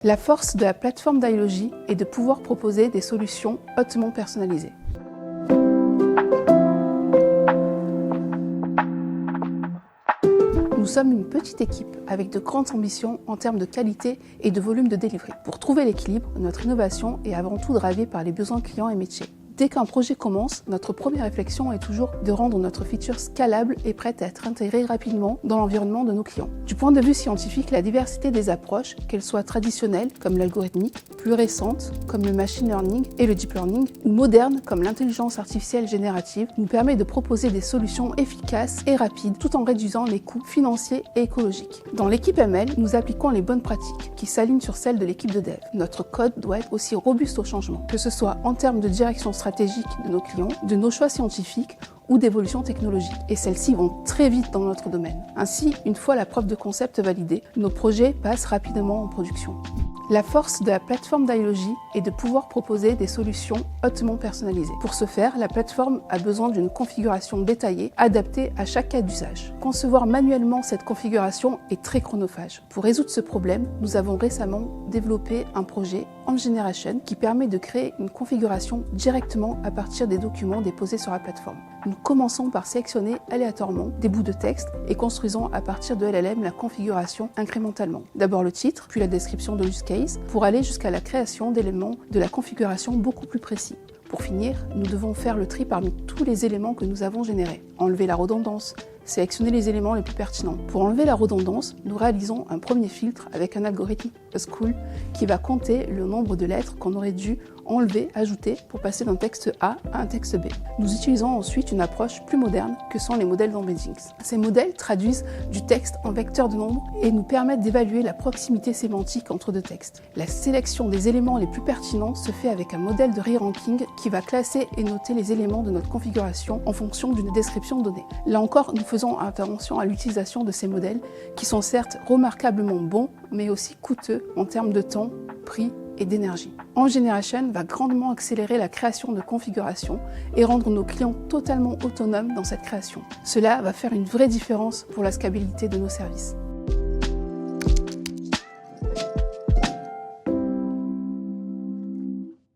La force de la plateforme d'iLogy est de pouvoir proposer des solutions hautement personnalisées. Nous sommes une petite équipe avec de grandes ambitions en termes de qualité et de volume de délivrée. Pour trouver l'équilibre, notre innovation est avant tout drivée par les besoins clients et métiers. Dès qu'un projet commence, notre première réflexion est toujours de rendre notre feature scalable et prête à être intégrée rapidement dans l'environnement de nos clients. Du point de vue scientifique, la diversité des approches, qu'elles soient traditionnelles comme l'algorithmique, plus récentes comme le machine learning et le deep learning, ou modernes comme l'intelligence artificielle générative, nous permet de proposer des solutions efficaces et rapides tout en réduisant les coûts financiers et écologiques. Dans l'équipe ML, nous appliquons les bonnes pratiques qui s'alignent sur celles de l'équipe de dev. Notre code doit être aussi robuste au changement, que ce soit en termes de direction stratégique de nos clients, de nos choix scientifiques ou d'évolution technologique. Et celles-ci vont très vite dans notre domaine. Ainsi, une fois la preuve de concept validée, nos projets passent rapidement en production. La force de la plateforme d'iLogy est de pouvoir proposer des solutions hautement personnalisées. Pour ce faire, la plateforme a besoin d'une configuration détaillée, adaptée à chaque cas d'usage. Concevoir manuellement cette configuration est très chronophage. Pour résoudre ce problème, nous avons récemment développé un projet Engeneration qui permet de créer une configuration directement à partir des documents déposés sur la plateforme. Nous commençons par sélectionner aléatoirement des bouts de texte et construisons à partir de LLM la configuration incrémentalement. D'abord le titre, puis la description de l'use case, pour aller jusqu'à la création d'éléments de la configuration beaucoup plus précis. Pour finir, nous devons faire le tri parmi tous les éléments que nous avons générés, enlever la redondance, sélectionner les éléments les plus pertinents. Pour enlever la redondance, nous réalisons un premier filtre avec un algorithme School qui va compter le nombre de lettres qu'on aurait dû enlever, ajouter pour passer d'un texte A à un texte B. Nous utilisons ensuite une approche plus moderne que sont les modèles d'embeddings. Ces modèles traduisent du texte en vecteurs de nombres et nous permettent d'évaluer la proximité sémantique entre deux textes. La sélection des éléments les plus pertinents se fait avec un modèle de re-ranking qui va classer et noter les éléments de notre configuration en fonction d'une description donnée. Là encore, nous faisons attention à l'utilisation de ces modèles qui sont certes remarquablement bons, mais aussi coûteux en termes de temps, prix et d'énergie. Engeneration va grandement accélérer la création de configurations et rendre nos clients totalement autonomes dans cette création. Cela va faire une vraie différence pour la scalabilité de nos services.